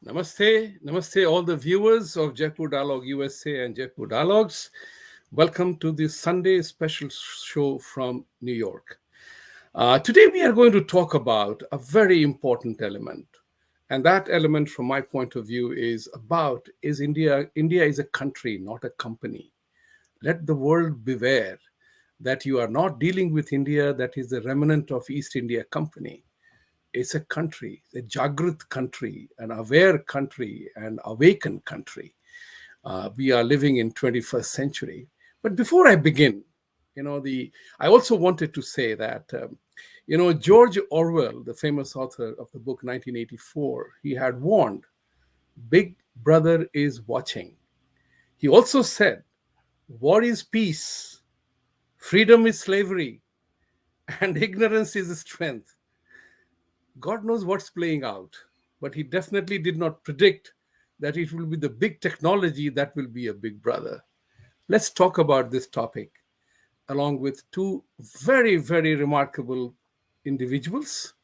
Namaste, namaste, all the viewers of Jaipur Dialogue USA and Jaipur Dialogues. Welcome to this Sunday special show from New York. Today, we are going to talk about a very important element. And that element, from my point of view, is India. India is a country, not a company. Let the world beware that you are not dealing with India that is the remnant of East India Company. It's a country, a Jagrat country, an aware country, an awakened country. We are living in 21st century. But before I begin, I also wanted to say that George Orwell, the famous author of the book 1984, he had warned, "Big Brother is watching." He also said, "War is peace, freedom is slavery, and ignorance is strength." God knows what's playing out, but he definitely did not predict that it will be the big technology that will be a big brother. Let's talk about this topic along with two very, very remarkable individuals.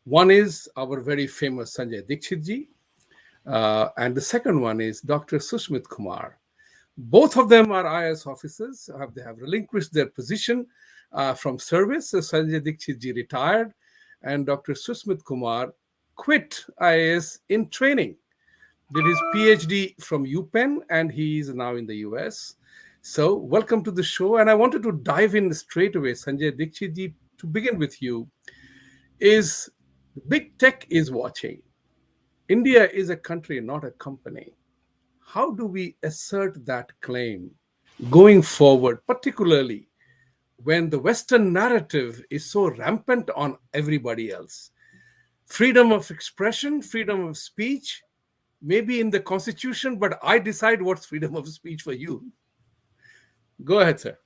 One is our very famous Sanjay Dixit ji, and the second one is Dr. Sushmit Kumar. Both of them are IAS officers. They have relinquished their position from service. So Sanjay Dixit ji retired, and Dr. Sushmit Kumar quit IAS in training, did his PhD from UPenn, and he is now in the US. So, welcome to the show. And I wanted to dive in straight away, Sanjay Dixit ji, to begin with you. Is big tech is watching. India is a country, not a company. How do we assert that claim going forward, particularly when the Western narrative is so rampant on everybody else? Freedom of expression, freedom of speech, maybe in the constitution, but I decide what's freedom of speech for you. Go ahead, sir.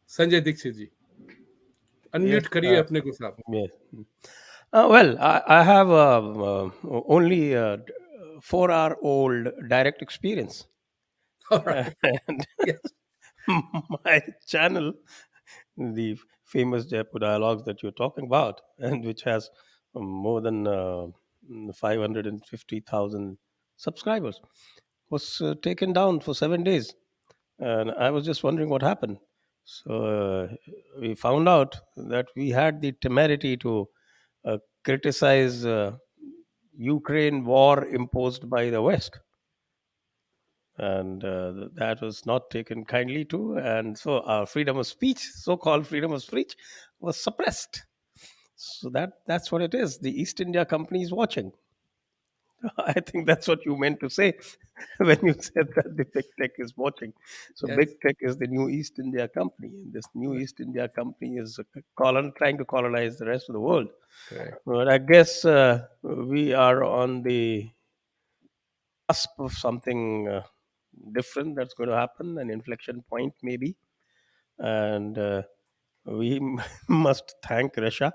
Sanjay Dixit ji. Yes, Unmute करिए अपने को साहब. yes. I have only a 4-hour-old direct experience. All right. And Yes. my channel, the famous Jaipur Dialogues that you're talking about, and which has more than 550,000 subscribers, was taken down for 7 days. And I was just wondering what happened. So we found out that we had the temerity to criticize Ukraine war imposed by the West, and that was not taken kindly to, and so our freedom of speech, so-called freedom of speech, was suppressed. So that's what it is. The East India Company is watching. I think that's what you meant to say when you said that the big tech is watching. So Yes. big tech is the new East India Company, and this new Correct. East India Company is trying to colonize the rest of the world. Correct. But I guess we are on the cusp of something different that's going to happen, an inflection point maybe, and we must thank Russia.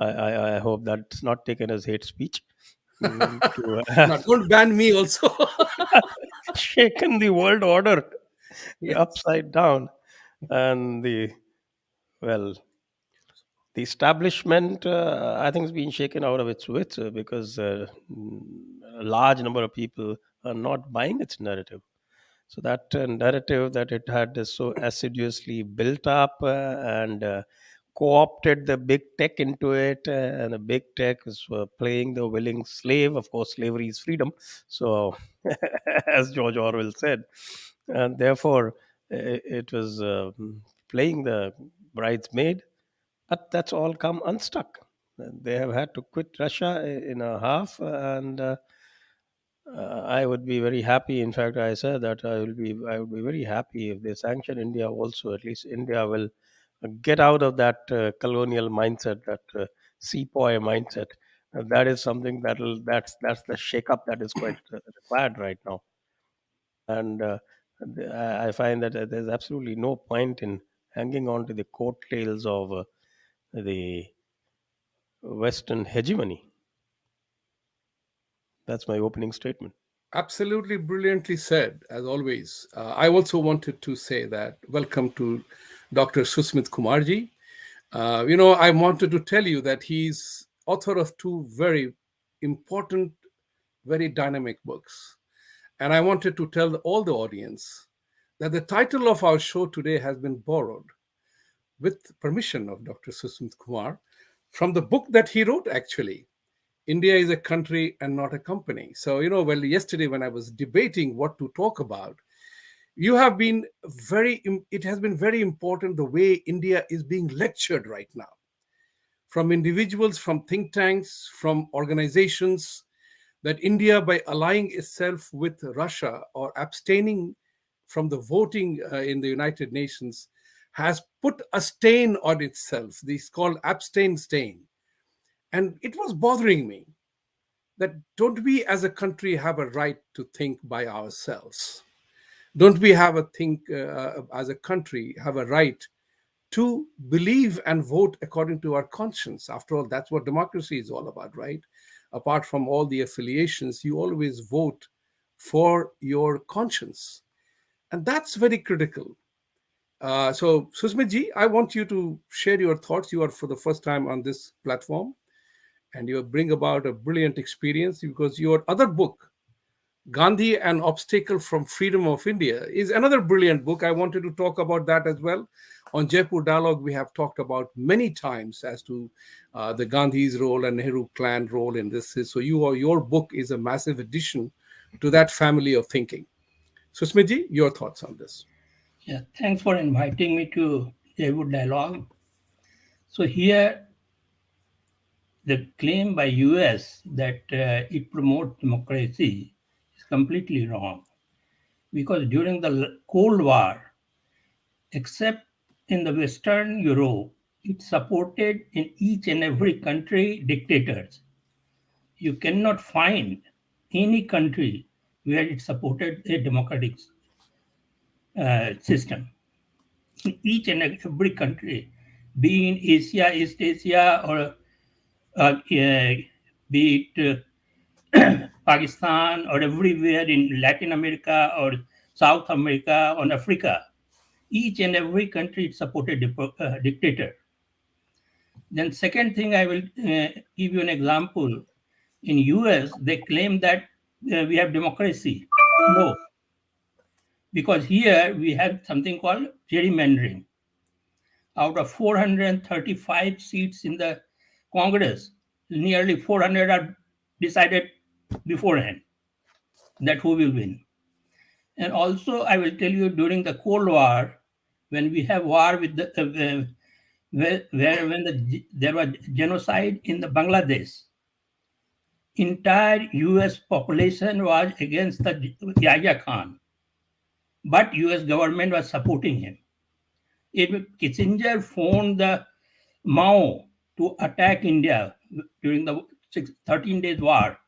I hope that's not taken as hate speech. To Now, have don't ban me also. shaken the world order Yes. upside down, and well the establishment, I think, is being shaken out of its wits because a large number of people are not buying its narrative. So that narrative that it had so assiduously built up and co-opted the big tech into it, and the big tech is playing the willing slave. Of course, slavery is freedom. So, as George Orwell said, and therefore it was playing the bridesmaid, but that's all come unstuck. They have had to quit Russia in a half, and I would be very happy. In fact, I said that I would be very happy if they sanction India also. At least India will get out of that colonial mindset, that sepoy mindset. That is something that's the shake-up that is quite required right now. And I find that there's absolutely no point in hanging on to the coattails of the Western hegemony. That's my opening statement. Absolutely brilliantly said, as always. I also wanted to say that welcome to Dr. Sushmit Kumarji. I wanted to tell you that he's author of two very important very dynamic books. And I wanted to tell all the audience that the title of our show today has been borrowed, with permission of Dr. Sushmit Kumar, from the book that he wrote actually. India is a country and not a company. So, well, yesterday when I was debating what to talk about, you have been it has been very important the way India is being lectured right now from individuals, from think tanks, from organizations, that India, by allying itself with Russia or abstaining from the voting in the United Nations, has put a stain on itself. This is called abstain stain. And it was bothering me that don't we as a country have a right to think by ourselves? Don't we have a think as a country have a right to believe and vote according to our conscience? After all, that's what democracy is all about, right? Apart from all the affiliations, you always vote for your conscience. And that's very critical. So, Susmitji, I want you to share your thoughts. You are for the first time on this platform, and you bring about a brilliant experience because your other book, Gandhi, An Obstacle from Freedom of India, is another brilliant book. I wanted to talk about that as well. On Jaipur Dialogue, we have talked about many times as to the Gandhi's role and Nehru clan role in this. So your book is a massive addition to that family of thinking. So, Smiji, your thoughts on this? Yeah, thanks for inviting me to Jaipur Dialogue. So here, the claim by US that it promotes democracy is completely wrong, because during the Cold War, except in the Western Europe, it supported in each and every country dictators. You cannot find any country where it supported a democratic system. In each and every country, be in Asia, East Asia, or be it Pakistan, or everywhere in Latin America or South America or Africa, each and every country supported a dictator. Then second thing, I will give you an example. In US, they claim that we have democracy. No, because here we have something called gerrymandering. Out of 435 seats in the Congress, nearly 400 are decided beforehand that who will win. And also, I will tell you, during the Cold War, when we have war with the where when there was genocide in the Bangladesh, entire U.S. population was against the Yahya Khan, but U.S. government was supporting him. If Kissinger phoned the Mao to attack India during the 13 days war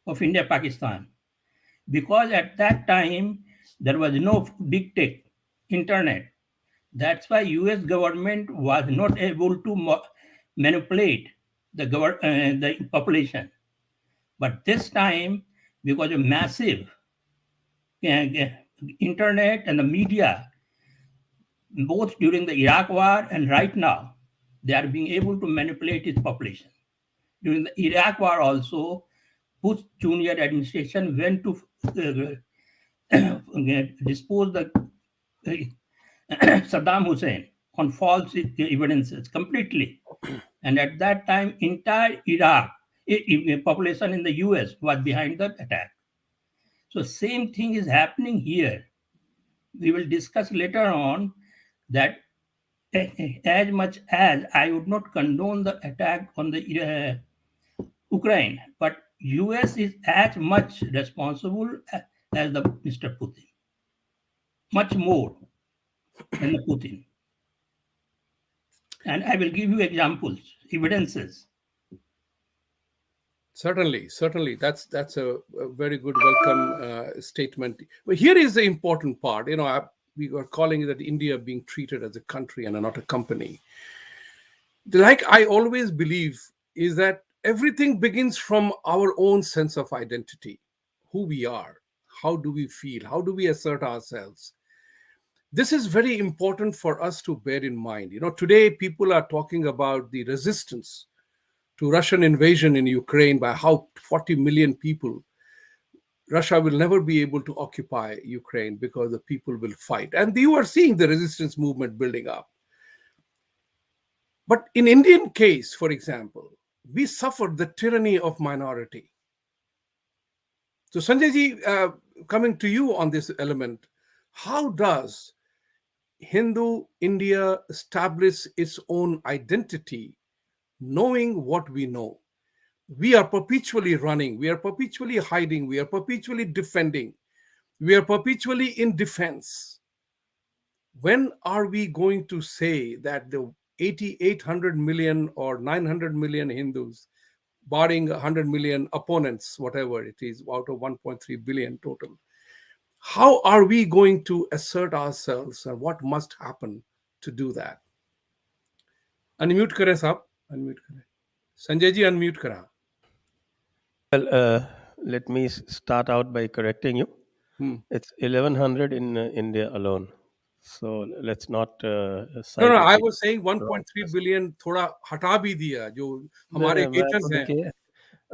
of India-Pakistan, because at that time there was no big tech, internet. That's why US government was not able to manipulate the population. But this time, because of massive internet and the media, both during the Iraq war and right now, they are being able to manipulate its population. During the Iraq war also, Bush Junior administration went to dispose the Saddam Hussein on false evidences completely. And at that time, entire Iraq population in the US was behind the attack. So same thing is happening here. We will discuss later on that as much as I would not condone the attack on the Ukraine, but US is as much responsible as the Mr. Putin, much more than the Putin. And I will give you examples, evidences. Certainly. That's a very good welcome statement. But here is the important part. We are calling that India being treated as a country and not a company. Like I always believe, is that everything begins from our own sense of identity, who we are, how do we feel, how do we assert ourselves. This is very important for us to bear in mind. Today people are talking about the resistance to Russian invasion in Ukraine, by how 40 million people, Russia will never be able to occupy Ukraine because the people will fight. And you are seeing the resistance movement building up. But in Indian case, for example, we suffered the tyranny of minority. So Sanjay ji, coming to you on this element, how does Hindu India establish its own identity, knowing what we know? We are perpetually running, we are perpetually hiding, we are perpetually defending, we are perpetually in defense. When are we going to say that the 800 million or 900 million Hindus, barring 100 million opponents, whatever it is, out of 1.3 billion total, how are we going to assert ourselves and what must happen to do that? Unmute kare साहब, unmute kare. Sanjay ji unmute करा. Well, let me start out by correcting you. It's 1100 in India alone. So let's not No, cite no, it I the was saying wrong 1.3 person. billion थोड़ा हटा भी दिया जो No, हमारे no, मैं haters आपको हैं.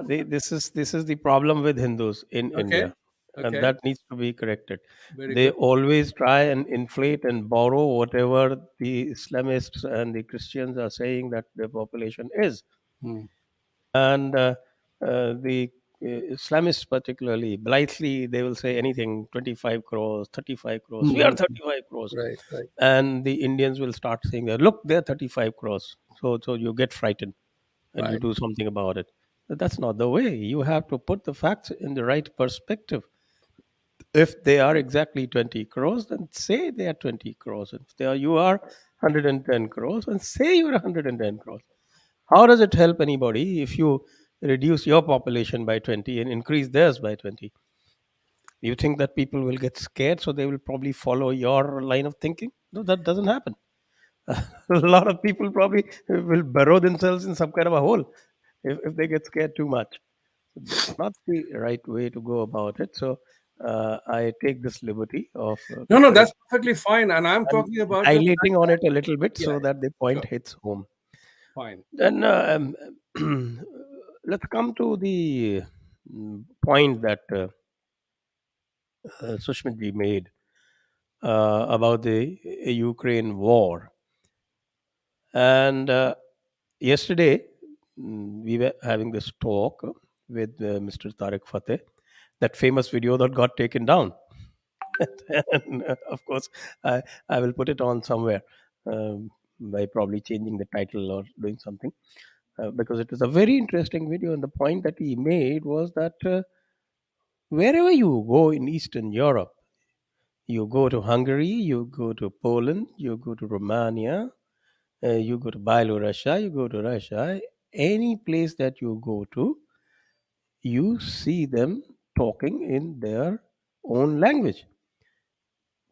देखिए, this is the problem with Hindus in Okay, India, and okay, that needs to be corrected. very They good. always try and inflate and borrow whatever the Islamists and the Christians are saying that the population is. Hmm. And the Islamists, particularly, blithely, they will say anything 25 crores, 35 crores. We are Hmm. 35 crores. Right, right, And the Indians will start saying, that, look, they're 35 crores. So you get frightened and you right. do something about it. But that's not the way. You have to put the facts in the right perspective. If they are exactly 20 crores, then say they are 20 crores. If they are, you are 110 crores, and say you are 110 crores. How does it help anybody if you reduce your population by 20 and increase theirs by 20? You think that people will get scared, so they will probably follow your line of thinking? No, that doesn't happen. A lot of people probably will burrow themselves in some kind of a hole if they get scared too much. So that's not the right way to go about it. So I take this liberty of No, no, that's correcting perfectly fine. And I'm and talking about the fact dilating on that, it a little bit yeah, so that the point sure, hits home. fine. Then let's come to the point that Sushmit ji made about the Ukraine war. And yesterday, we were having this talk with Mr. Tariq Fateh, that famous video that got taken down. And of course, I will put it on somewhere by probably changing the title or doing something because it is a very interesting video. And the point that he made was that wherever you go in Eastern Europe, you go to Hungary, you go to Poland, you go to Romania, you go to Belarusia, you go to Russia, any place that you go to, you see them talking in their own language.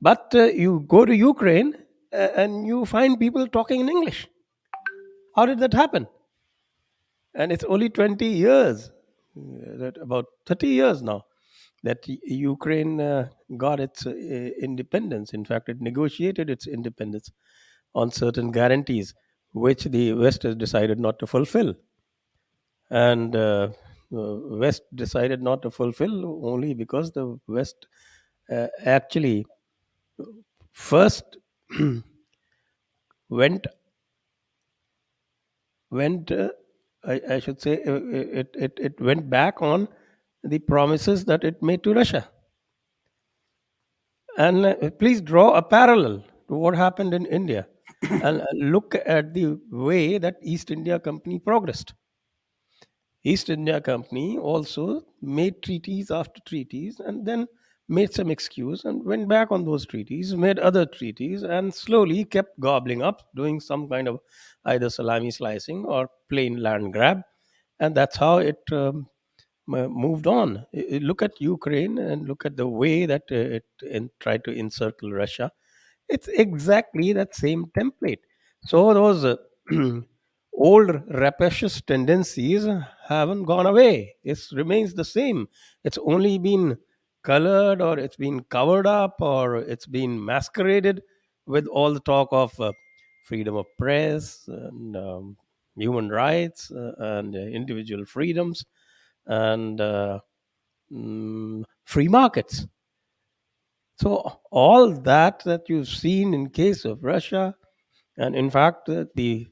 But you go to Ukraine and you find people talking in English. How did that happen? And it's only 20 years, about 30 years now, that Ukraine got its independence. In fact, it negotiated its independence on certain guarantees, which the West has decided not to fulfill. And West decided not to fulfill only because the West actually first went went I should say it went back on the promises that it made to Russia. And please draw a parallel to what happened in India and look at the way that East India Company progressed. East India Company also made treaties after treaties and then made some excuse and went back on those treaties, made other treaties, and slowly kept gobbling up, doing some kind of either salami slicing or plain land grab. And that's how it moved on. Look at Ukraine and look at the way that it tried to encircle Russia. It's exactly that same template. So those old rapacious tendencies haven't gone away. It remains the same. It's only been colored or it's been covered up or it's been masqueraded with all the talk of freedom of press and human rights and individual freedoms and free markets. So all that you've seen in case of Russia, and in fact the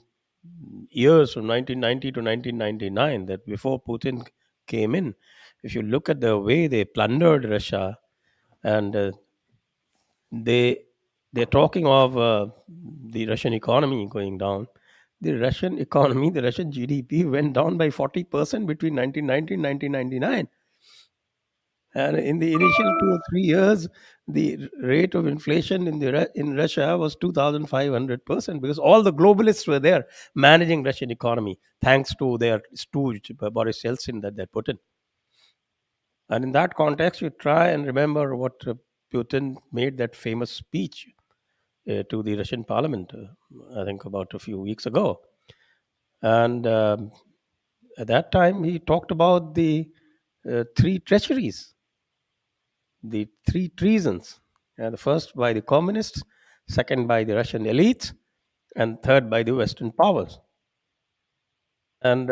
years from 1990 to 1999, that before Putin came in, if you look at the way they plundered Russia, and they they're talking of the Russian economy going down. The Russian economy, the Russian GDP went down by 40% between 1990 and 1999. And in the initial 2 or 3 years, the rate of inflation in Russia was 2,500%, because all the globalists were there managing Russian economy, thanks to their stooge Boris Yeltsin that they put in. And in that context, you try and remember what Putin made that famous speech to the Russian parliament, I think about a few weeks ago. And at that time, he talked about the three treacheries, the three treasons. The first by the communists, second by the Russian elites, and third by the Western powers. And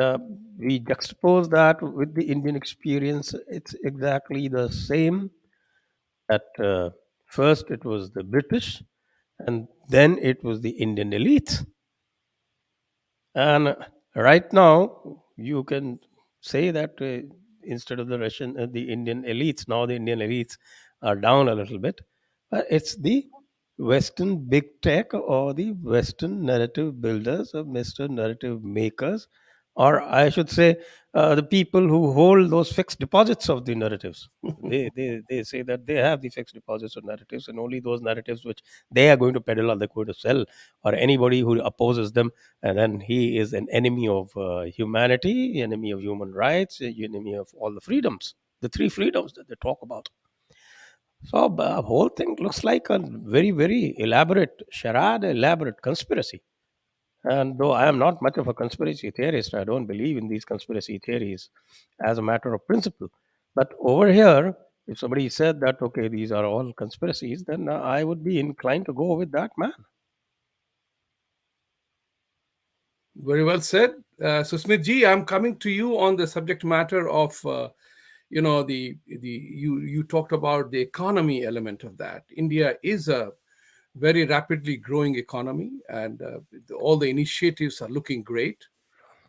we juxtapose that with the Indian experience. It's exactly the same. At first, it was the British, and then it was the Indian elites. And right now, you can say that instead of the Indian elites, now the Indian elites are down a little bit. But it's the Western big tech, or the Western narrative builders, or Western narrative makers, or I should say, the people who hold those fixed deposits of the narratives. They say that they have the fixed deposits of narratives, and only those narratives which they are going to peddle are they going to sell, or anybody who opposes them, and then he is an enemy of humanity, enemy of human rights, enemy of all the freedoms, the three freedoms that they talk about. So the whole thing looks like a very, very elaborate charade, elaborate conspiracy. And though I am not much of a conspiracy theorist, I don't believe in these conspiracy theories as a matter of principle. But over here, if somebody said that, okay, these are all conspiracies, then I would be inclined to go with that man. Very well said. Sushmit ji, I'm coming to you on the subject matter of, you talked about the economy element of that. India is a very rapidly growing economy, and all the initiatives are looking great.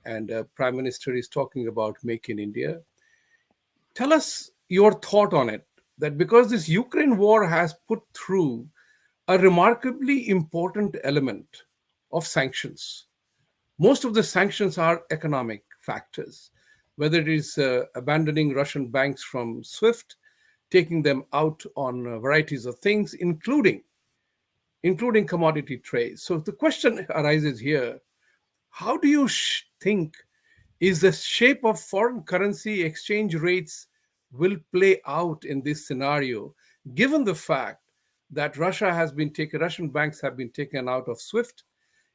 And Prime Minister is talking about Make in India. Tell us your thought on it. That because this Ukraine war has put through a remarkably important element of sanctions. Most of the sanctions are economic factors, whether it is abandoning Russian banks from SWIFT, taking them out on varieties of things, including commodity trades. So the question arises here: how do you think is the shape of foreign currency exchange rates will play out in this scenario, given the fact that Russian banks have been taken out of SWIFT?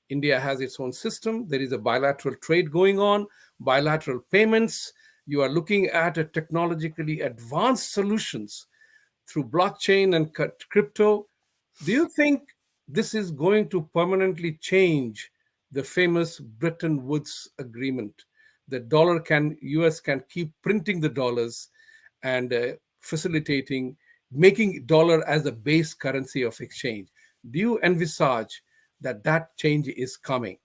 India has its own system. There is a bilateral trade going on, bilateral payments. You are looking at a technologically advanced solutions through blockchain and crypto. Do you think this is going to permanently change the famous Bretton Woods agreement? The US can keep printing the dollars and facilitating, making dollar as a base currency of exchange. Do you envisage that change is coming?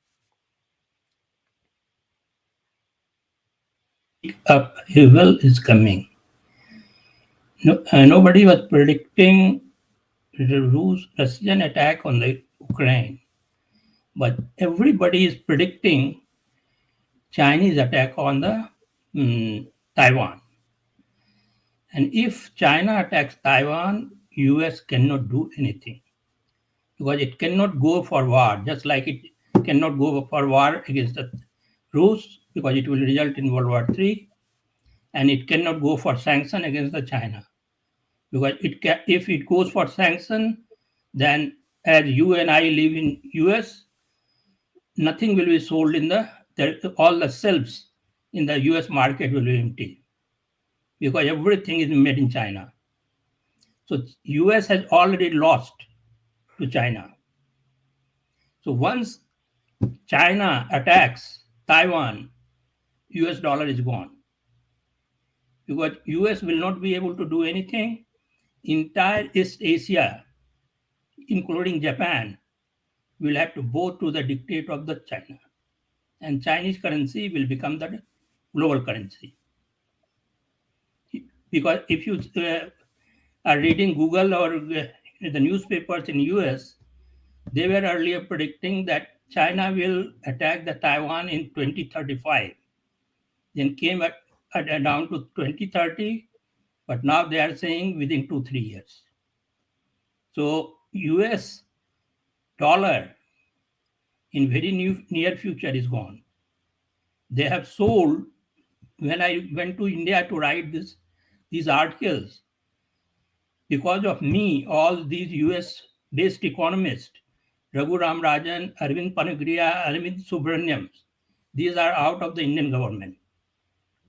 Up evil is coming. No, nobody was predicting the Russian attack on the Ukraine, but everybody is predicting Chinese attack on the Taiwan. And if China attacks Taiwan, US cannot do anything because it cannot go for war, just like it cannot go for war against the Rus because it will result in World War III, and it cannot go for sanction against the China because if it goes for sanction, then as you and I live in US, nothing will be sold in all the shelves in the US market will be empty because everything is made in China. So US has already lost to China. So once China attacks Taiwan, US dollar is gone. Because US will not be able to do anything. Entire East Asia, including Japan, will have to bow to the dictate of the China. And Chinese currency will become the global currency. Because if you are reading Google or the newspapers in US, they were earlier predicting that China will attack the Taiwan in 2035. Then came down to 2030, but now they are saying within 2-3 years. So US dollar in very near future is gone. They have sold. When I went to India to write these articles, because of me, all these US-based economists, Raghu Ram Rajan, Arvind Panagriya, Arvind Subramaniam, these are out of the Indian government.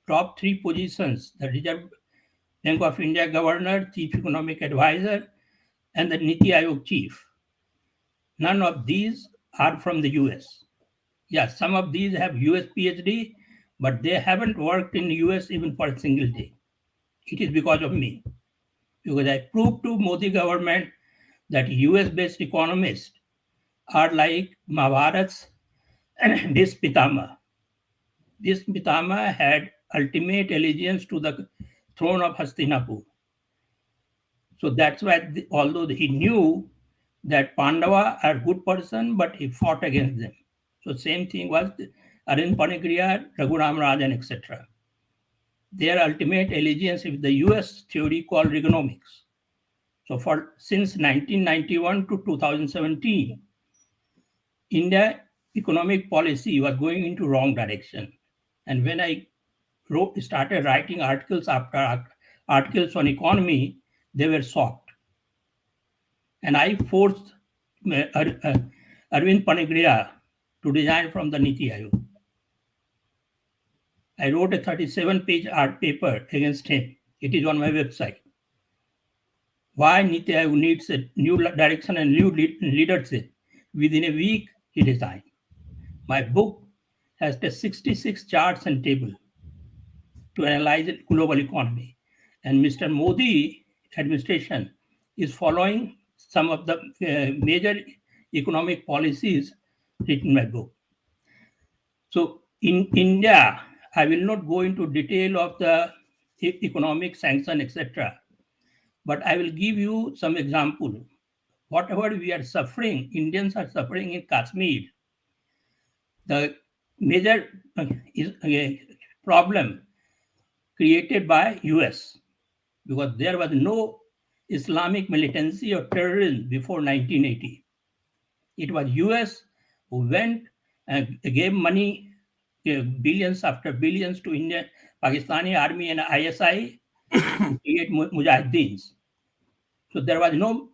Top 3 positions, the Reserve Bank of India Governor, Chief Economic Advisor, and the Niti Aayog Chief. None of these are from the US. Yes, some of these have US PhD, but they haven't worked in the US even for a single day. It is because of me. Because I proved to Modi government that US-based economists are like Mahabharat's this Pitama. This Pitama had ultimate allegiance to the throne of Hastinapur. So that's why, although he knew that Pandava are good person, but he fought against them. So same thing was Arvind Panagriya, Raghuram Rajan, etc. Their ultimate allegiance with the US theory called Reaganomics. So since 1991 to 2017, India economic policy was going into wrong direction. And when I started writing articles after articles on economy, they were shocked. And I forced Arvind Panagriya to resign from the Niti Aayog. I wrote a 37-page art paper against him. It is on my website. Why Niti Aayog needs a new direction and new leadership. Within a week, he resigned. My book has the 66 charts and tables to analyze the global economy. And Mr. Modi administration is following some of the major economic policies written in my book. So in India, I will not go into detail of the economic sanction, etc. But I will give you some example. Whatever we are suffering, Indians are suffering in Kashmir. The major problem created by US, because there was no Islamic militancy or terrorism before 1980. It was US who went and gave money, billions after billions to India, Pakistani army and ISI to create mujahideens. So there was no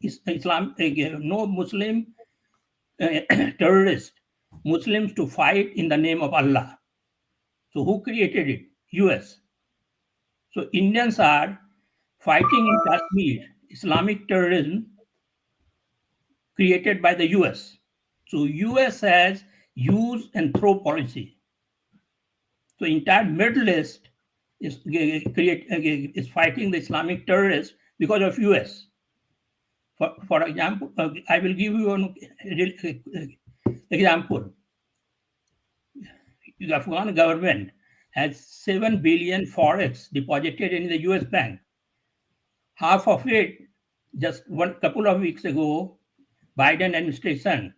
Islam, no Muslim terrorist, Muslims to fight in the name of Allah. So who created it? US. So Indians are fighting in Kashmir, Islamic terrorism created by the US. So US has use and throw policy. So entire Middle East is fighting the Islamic terrorists because of US. For example, I will give you an example. The Afghan government has 7 billion forex deposited in the US bank. Half of it, just one couple of weeks ago, Biden administration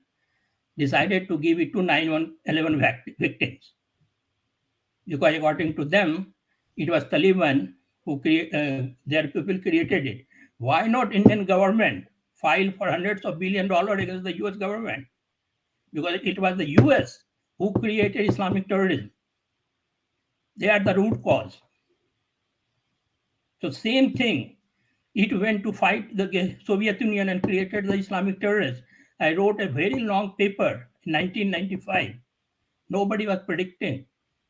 decided to give it to 9/11 victims. Because according to them, it was Taliban who their people created it. Why not Indian government file for hundreds of $billions against the US government? Because it was the US who created Islamic terrorism. They are the root cause. So same thing. It went to fight the Soviet Union and created the Islamic terrorists. I wrote a very long paper in 1995. Nobody was predicting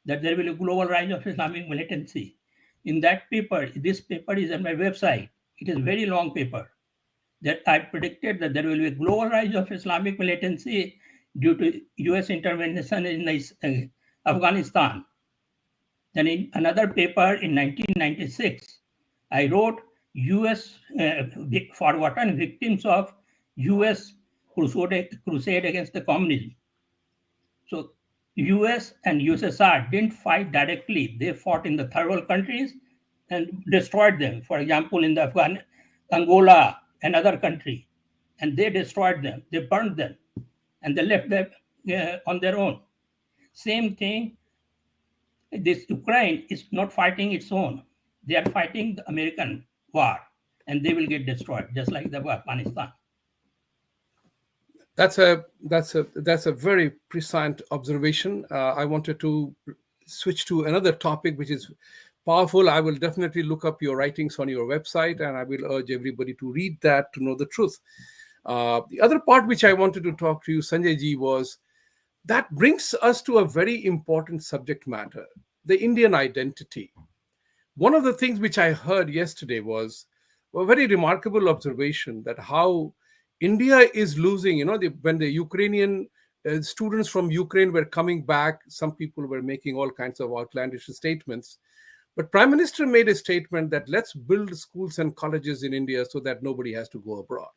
that there will be a global rise of Islamic militancy. In that paper, this paper is on my website. It is a very long paper that I predicted that there will be a global rise of Islamic militancy due to US intervention in Afghanistan. Then in another paper in 1996, I wrote US forgotten victims of US crusade against the communism. So US and USSR didn't fight directly. They fought in the third world countries and destroyed them. For example, in the Angola, another country, and they destroyed them. They burned them, and they left them on their own. Same thing. This Ukraine is not fighting its own. They are fighting the American war, and they will get destroyed, just like the Afghanistan. That's a very precise observation. I wanted to switch to another topic which is powerful. I will definitely look up your writings on your website, and I will urge everybody to read that to know the truth. The other part which I wanted to talk to you, Sanjay ji, was that brings us to a very important subject matter: the Indian identity. One of the things which I heard yesterday was a very remarkable observation that how India is losing, when the Ukrainian students from Ukraine were coming back, some people were making all kinds of outlandish statements. But Prime Minister made a statement that let's build schools and colleges in India so that nobody has to go abroad.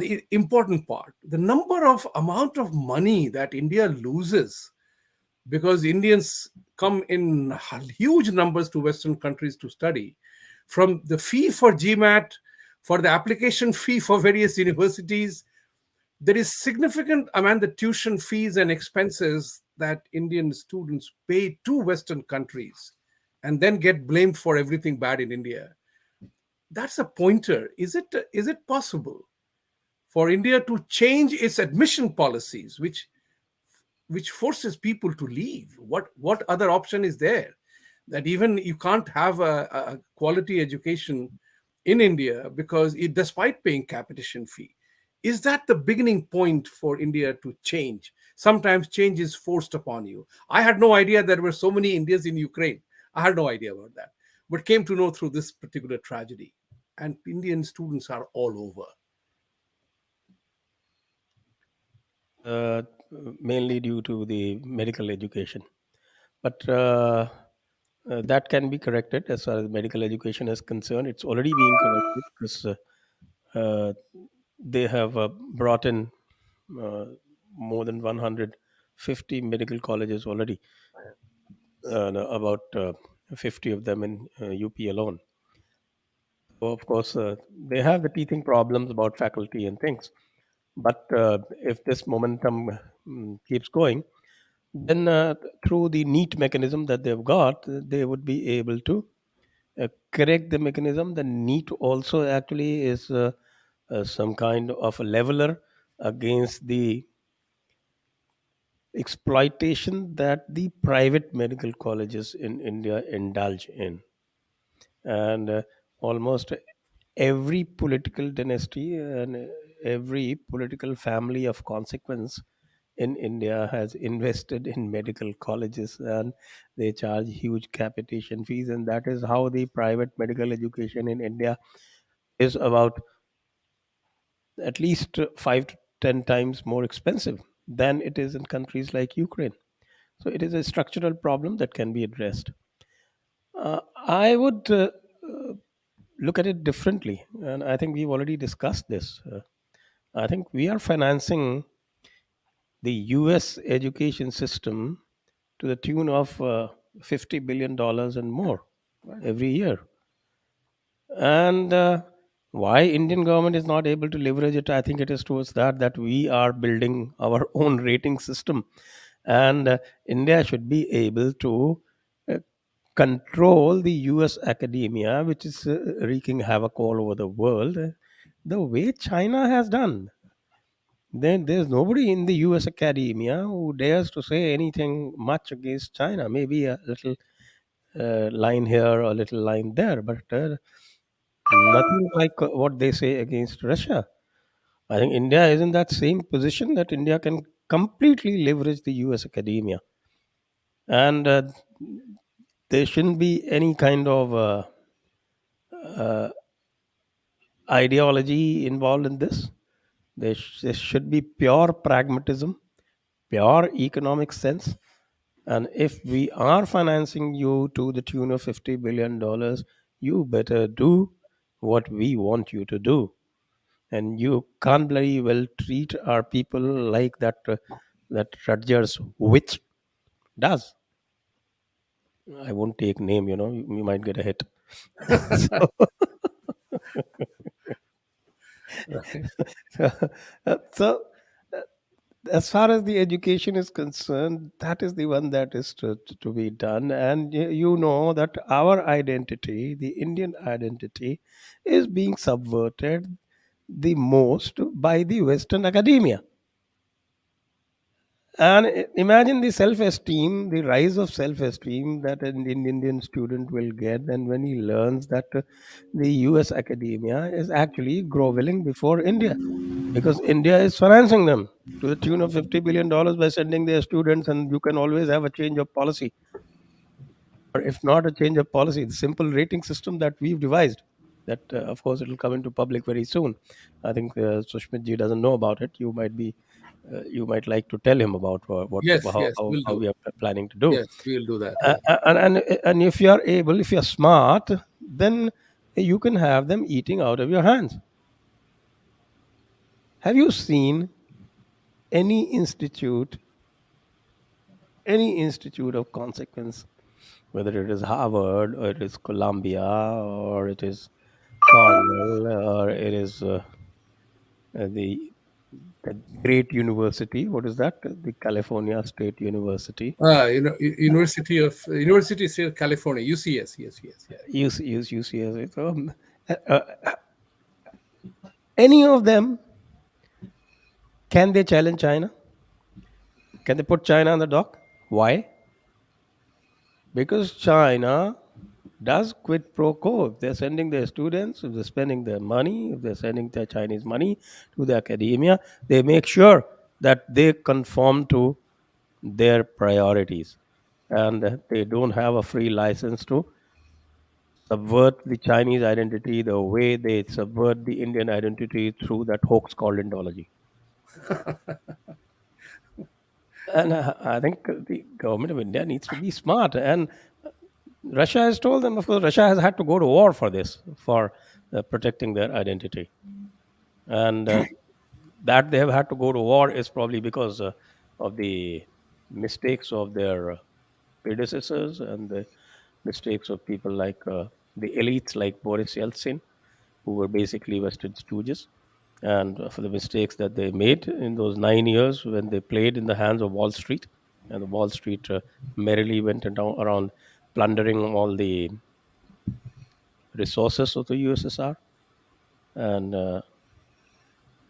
The important part, the amount of money that India loses because Indians come in huge numbers to Western countries to study, from the fee for GMAT, for the application fee for various universities, there is significant amount the tuition fees and expenses that Indian students pay to Western countries and then get blamed for everything bad in India. That's a pointer. Is it possible for India to change its admission policies, which forces people to leave? What other option is there? That even you can't have a quality education in India despite paying capitation fee. Is that the beginning point for India to change? Sometimes change is forced upon you. I had no idea there were so many Indians in Ukraine. I had no idea about that, but came to know through this particular tragedy. And Indian students are all over. uh, Mainly due to the medical education. But that can be corrected as far as medical education is concerned. It's already being corrected because uh, they have brought in uh, more than 150 medical colleges already, no, about 50 of them in UP alone. So, of course, they have the teething problems about faculty and things. But if this momentum keeps going, then through the neat mechanism that they've got, they would be able to correct the mechanism. The neat also actually is some kind of a leveler against the exploitation that the private medical colleges in India indulge in. And almost every political dynasty and every political family of consequence in India has invested in medical colleges, and they charge huge capitation fees. And that is how the private medical education in India is about at least 5 to 10 times more expensive than it is in countries like Ukraine. So it is a structural problem that can be addressed. I would look at it differently, and I think we've already discussed this. I think we are financing the US education system to the tune of $50 billion and more every year. And why Indian government is not able to leverage it, I think it is towards that we are building our own rating system, and India should be able to uh, control the US academia, which is wreaking havoc all over the world, the way China has done. Then there's nobody in the US academia who dares to say anything much against China. Maybe a little line here or a little line there, but nothing like what they say against Russia. I think India is in that same position that India can completely leverage the US academia. And there shouldn't be any kind of uh, ideology involved in this. There should be pure pragmatism, pure economic sense. And if we are financing you to the tune of $50 billion, you better do what we want you to do. And you can't bloody well treat our people like that Rutgers witch does. I won't take name, you might get a hit. so, Right. so as far as the education is concerned, that is the one that is to be done. And you know that our identity, the Indian identity, is being subverted the most by the Western academia. And imagine the self-esteem, the rise of self-esteem that an Indian student will get, and when he learns that the US academia is actually groveling before India, because India is financing them to the tune of $50 billion by sending their students, and you can always have a change of policy, or if not a change of policy, the simple rating system that we've devised. That, of course, it will come into public very soon. I think Sushmit ji doesn't know about it. You might like to tell him about Yes, yes, we'll how do. we are planning to do. Yes, we'll do that. Yeah. And if you are able, if you are smart, then you can have them eating out of your hands. Have you seen any institute, any institute of consequence, whether it is Harvard or it is Columbia or it is Cornell or it is the great university? What is that? The California State University. University State of California, UCS. Yes, yes, yeah. Use UCS. So, any of them, can they challenge China? Can they put China on the dock? Why? Because China does quid pro quo. If they're sending their students, if they're spending their money, if they're sending their Chinese money to the academia, they make sure that they conform to their priorities, and they don't have a free license to subvert the Chinese identity the way they subvert the Indian identity through that hoax called Indology. And I think the government of India needs to be smart. And Russia has told them, of course, Russia has had to go to war for this, for protecting their identity. And that they have had to go to war is probably because of the mistakes of their predecessors and the mistakes of people like the elites like Boris Yeltsin, who were basically Western stooges, and for the mistakes that they made in those 9 years when they played in the hands of Wall Street, and the Wall Street merrily went around plundering all the resources of the USSR. And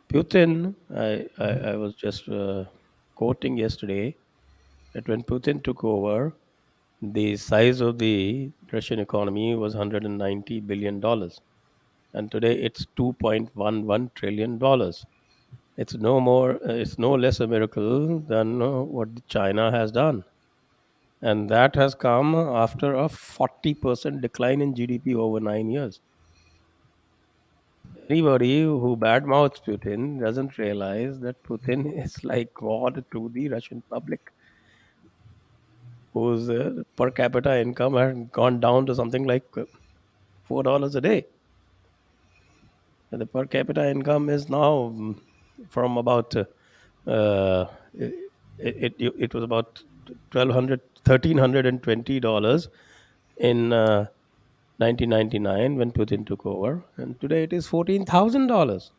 Putin, I was just quoting yesterday that when Putin took over, the size of the Russian economy was $190 billion, and today it's $2.11 trillion. It's no more, it's no less a miracle than what China has done. And that has come after a 40% decline in GDP over 9 years. Anybody who badmouths Putin doesn't realize that Putin is like God to the Russian public, whose per capita income has gone down to something like $4 a day. And the per capita income is now from about it was about 1200 $1,320 in 1999 when Putin took over, and today it is $14,000.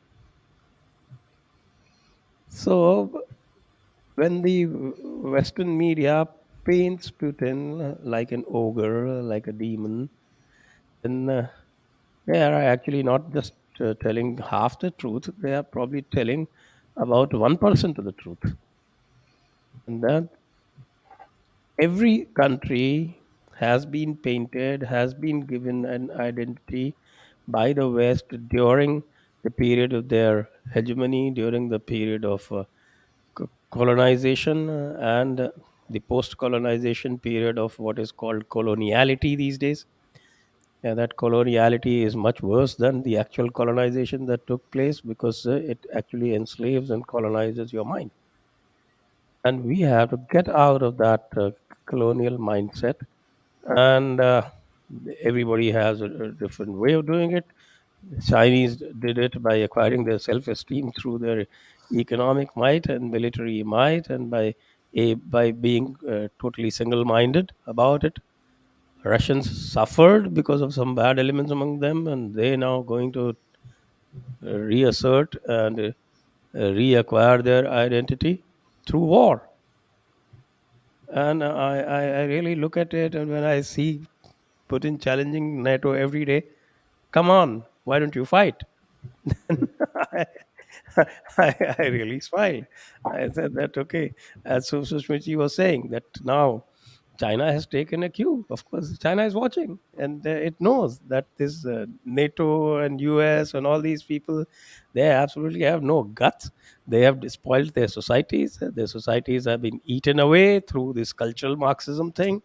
So when the Western media paints Putin like an ogre, like a demon, then they are actually not just telling half the truth, they are probably telling about 1% of the truth. And that every country has been painted, has been given an identity by the West during the period of their hegemony, during the period of colonization, and the post colonization period of what is called coloniality these days. Yeah, that coloniality is much worse than the actual colonization that took place, because it actually enslaves and colonizes your mind. And we have to get out of that colonial mindset. And everybody has a different way of doing it. The Chinese did it by acquiring their self-esteem through their economic might and military might, and by being totally single-minded about it. Russians suffered because of some bad elements among them, and they now going to reassert and reacquire their identity through war. And I really look at it, and when I see Putin challenging NATO every day, come on, why don't you fight? Then I really smiled. I said that, okay, as Sushmit was saying, that now China has taken a cue. Of course, China is watching, and it knows that this NATO and US and all these people, they absolutely have no guts. They have spoiled their societies. Their societies have been eaten away through this cultural Marxism thing,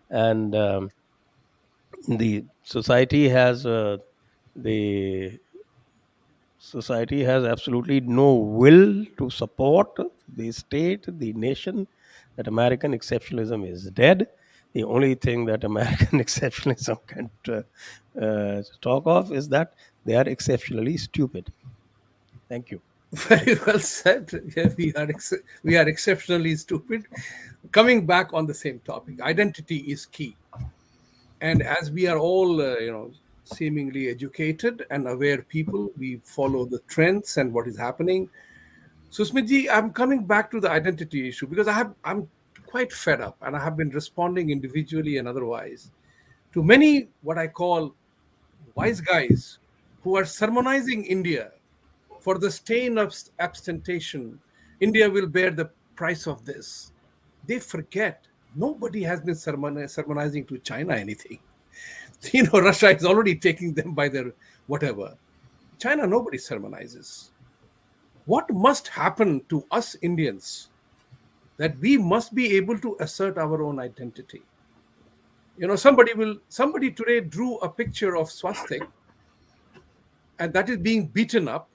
and the society has the society has absolutely no will to support the state, the nation. That American exceptionalism is dead. The only thing that American exceptionalism can talk of is that they are exceptionally stupid. Thank you. Very well said. Yeah, we are exceptionally stupid. Coming back on the same topic, identity is key. And as we are all, seemingly educated and aware people, we follow the trends and what is happening. Susmitji, I'm coming back to the identity issue because I'm quite fed up, and I have been responding individually and otherwise to many what I call wise guys who are sermonizing India for the stain of abstention. India will bear the price of this. They forget nobody has been sermonizing to China anything. Russia is already taking them by their whatever. China, nobody sermonizes. What must happen to us Indians that we must be able to assert our own identity? Somebody today drew a picture of swastik, and that is being beaten up,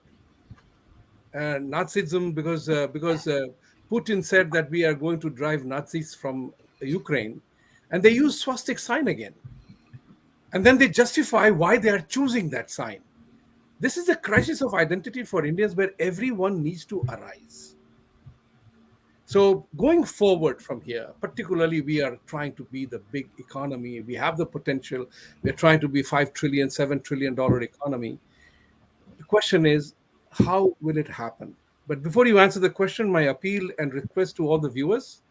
Nazism, because Putin said that we are going to drive Nazis from Ukraine, and they use swastik sign again, and then they justify why they are choosing that sign. This is a crisis of identity for Indians where everyone needs to arise. So going forward from here, particularly, we are trying to be the big economy. We have the potential. We're trying to be $5 trillion, $7 trillion economy. The question is, how will it happen? But before you answer the question, my appeal and request to all the viewers,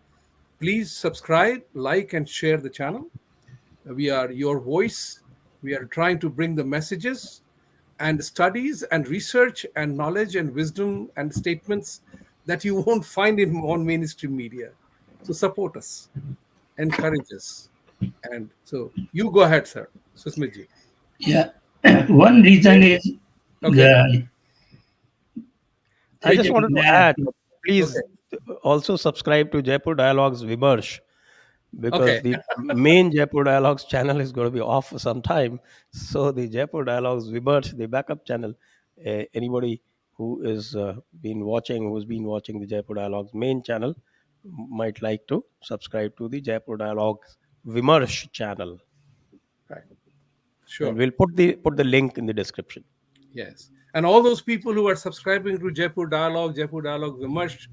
please subscribe, like, and share the channel. We are your voice. We are trying to bring the messages and studies and research and knowledge and wisdom and statements that you won't find on mainstream media. So support us, encourage us. And so you go ahead, sir. Susmitji. Yeah. One reason is Okay. the I there is just a wanted to gap. add, Okay. please also subscribe to Jaipur Dialogues Vimarsh, because Okay. the main Jaipur Dialogues channel is going to be off for some time. So the Jaipur Dialogues Vimarsh, the backup channel, anybody who is who's been watching the Jaipur Dialogues main channel might like to subscribe to the Jaipur Dialogues Vimarsh channel, Right. and Sure. we'll put the link in the description. Yes. And all those people who are subscribing to Jaipur Dialogue Vimash,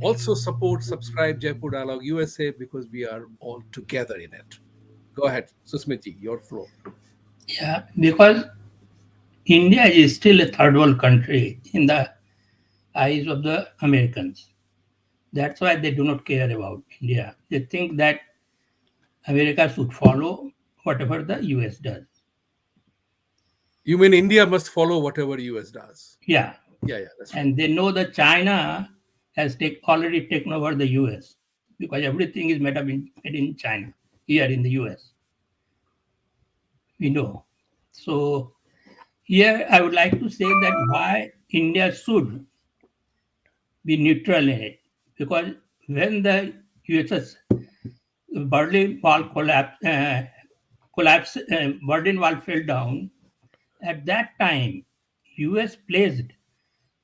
also subscribe Jaipur Dialogue USA because we are all together in it. Go ahead, Susmiti, your floor. Yeah, because India is still a third world country in the eyes of the Americans. That's why they do not care about India. They think that America should follow whatever the US does. You mean India must follow whatever US does? Yeah. Yeah, that's right. And they know that China has already taken over the US because everything is made in China, here in the US. We know. So here I would like to say that why India should be neutral in it. Because when the USS Berlin Wall collapse, Berlin Wall fell down, at that time, US pledged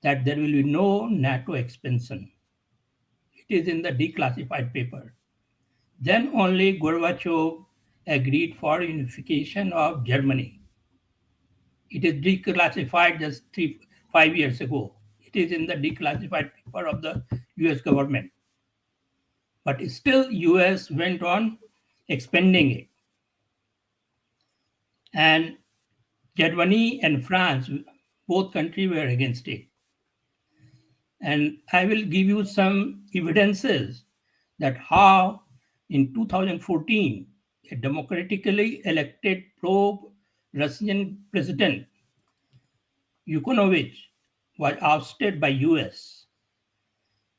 that there will be no NATO expansion. It is in the declassified paper. Then only Gorbachev agreed for unification of Germany. It is declassified just 5 years ago. It is in the declassified paper of the US government. But still, US went on expanding it. And Germany and France, both countries were against it. And I will give you some evidences that how in 2014, a democratically elected pro-Russian president, Yanukovych, was ousted by US.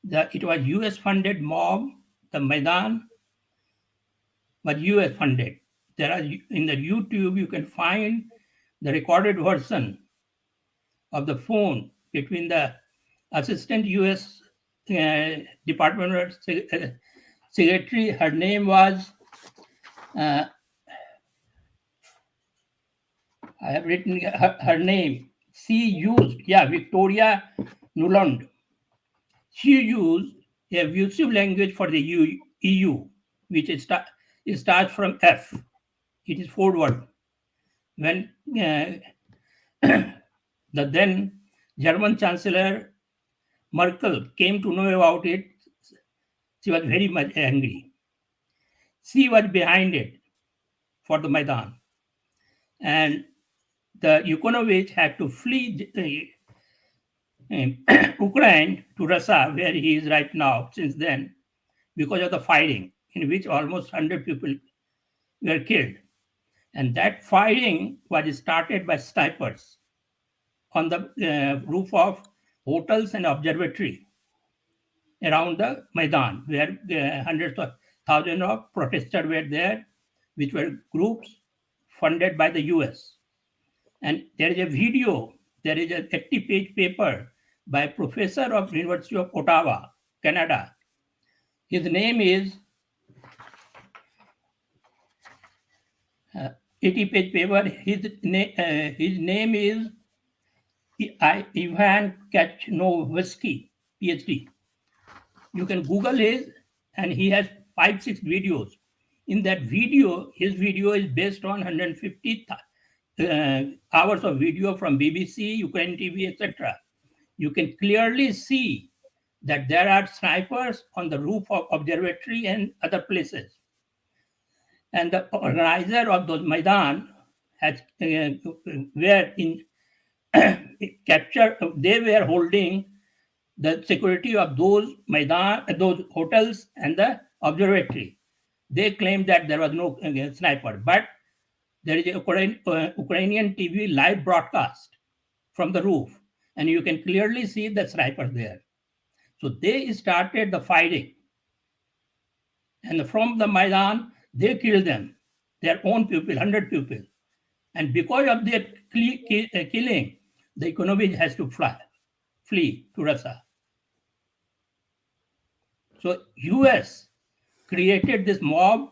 It was US-funded mob, the Maidan was US-funded. There are in the YouTube you can find the recorded version of the phone between the assistant US Department Secretary. Her name was I have written her name. She used Victoria Nuland. She used a abusive language for the EU, which it starts from F. It is forward. When the then German Chancellor Merkel came to know about it, she was very much angry. She was behind it for the Maidan. And the Yanukovych had to flee Ukraine to Russia, where he is right now, since then, because of the fighting, in which almost 100 people were killed. And that fighting was started by snipers on the roof of hotels and observatory around the Maidan, where hundreds of thousands of protesters were there, which were groups funded by the US. And there is a video, there is an 80-page paper by a professor of University of Ottawa, Canada. His name is 80-page paper. His name is Ivan Kachnovsky, PhD. You can Google his, and he has 5-6 videos. In that video, his video is based on 150 hours of video from BBC, Ukraine TV, etc. You can clearly see that there are snipers on the roof of observatory and other places. And the organizer of those Maidan has were in capture. They were holding the security of those Maidan, those hotels and the observatory. They claimed that there was no sniper, but there is a Ukrainian TV live broadcast from the roof, and you can clearly see the snipers there. So they started the fighting, and from the Maidan, they killed them, their own people, 100 people. And because of their killing, the economy has to flee to Russia. So US created this mob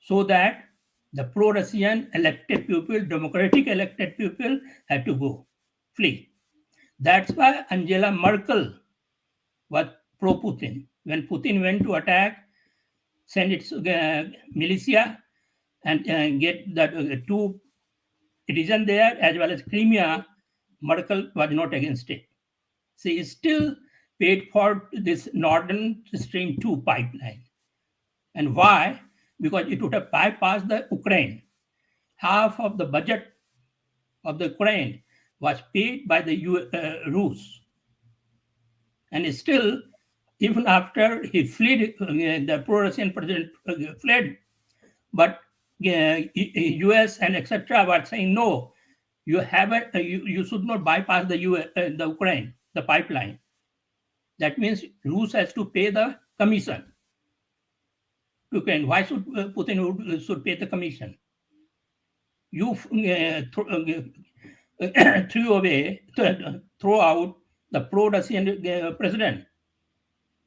so that the pro-Russian elected people, democratic elected people had to go, flee. That's why Angela Merkel was pro-Putin. When Putin went to attack, send its militia and get the two regions there as well as Crimea, Merkel was not against it. She still paid for this Northern Stream 2 pipeline. And why? Because it would have bypassed the Ukraine. Half of the budget of the Ukraine was paid by the Rus. And still, even after he fled, the pro-Russian president fled, but US and etc. were saying, no, you haven't, you should not bypass the Ukraine, the pipeline. That means Rus has to pay the commission to Ukraine. Why should Putin should pay the commission? You throw out the pro-Russian president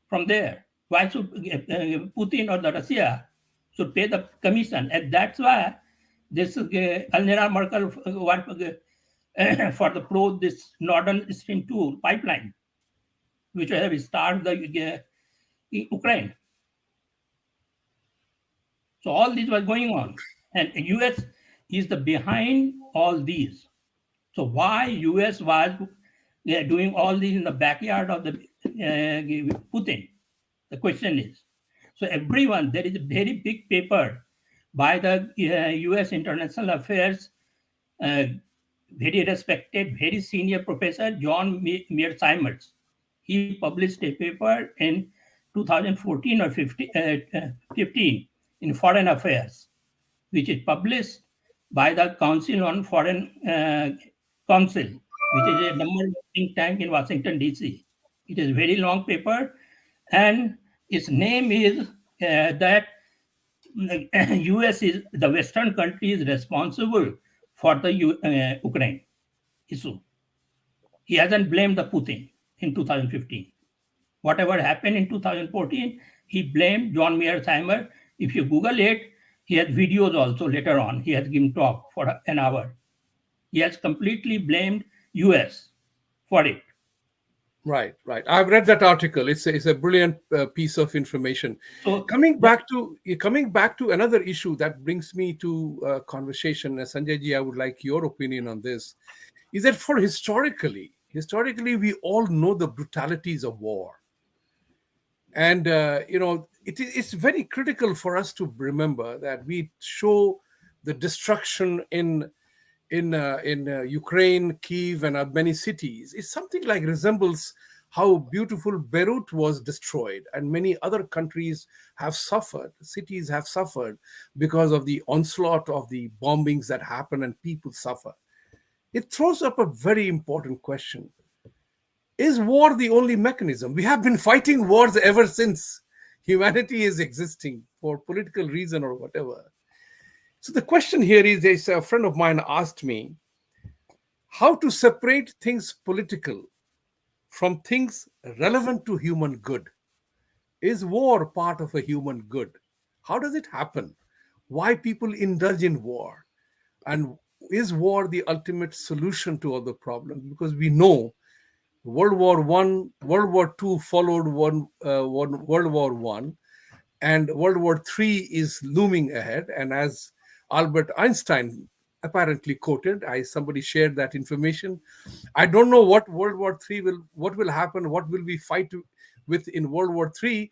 from there. Why should Putin or the Russia should pay the commission? And that's why This Angela Merkel what for the pro this Northern Stream 2 pipeline, which have started Ukraine. So all this was going on, and US is the behind all these. So why US was doing all this in the backyard of the Putin? The question is. So everyone, there is a very big paper by the US International Affairs, uh, very respected, very senior professor John Mearsheimer. He published a paper in 2014 or 15 in Foreign Affairs, which is published by the Council on Foreign Council, which is a number one think tank in Washington, D.C. It is a very long paper, and its name is that US is the Western country is responsible for the Ukraine issue. He hasn't blamed the Putin in 2015. Whatever happened in 2014, he blamed John Mearsheimer. If you Google it, he has videos also later on. He has given talk for an hour. He has completely blamed US for it. Right, right. I've read that article. It's a brilliant piece of information. So Coming back to another issue that brings me to conversation, Sanjay ji, I would like your opinion on this. Is that for historically, we all know the brutalities of war, and it's very critical for us to remember that we show the destruction in Ukraine, Kiev, and many cities. It's something like resembles how beautiful Beirut was destroyed, and many other countries have suffered. Cities have suffered because of the onslaught of the bombings that happen, and people suffer. It throws up a very important question: is war the only mechanism? We have been fighting wars ever since humanity is existing for political reason or whatever. So the question here is a friend of mine asked me how to separate things political from things relevant to human good. Is war part of a human good? How does it happen? Why people indulge in war? And is war the ultimate solution to all the problems? Because we know World War I, World War II followed World War I, and World War III is looming ahead. And as Albert Einstein apparently quoted, somebody shared that information. I don't know what will happen, what will we fight with in World War III,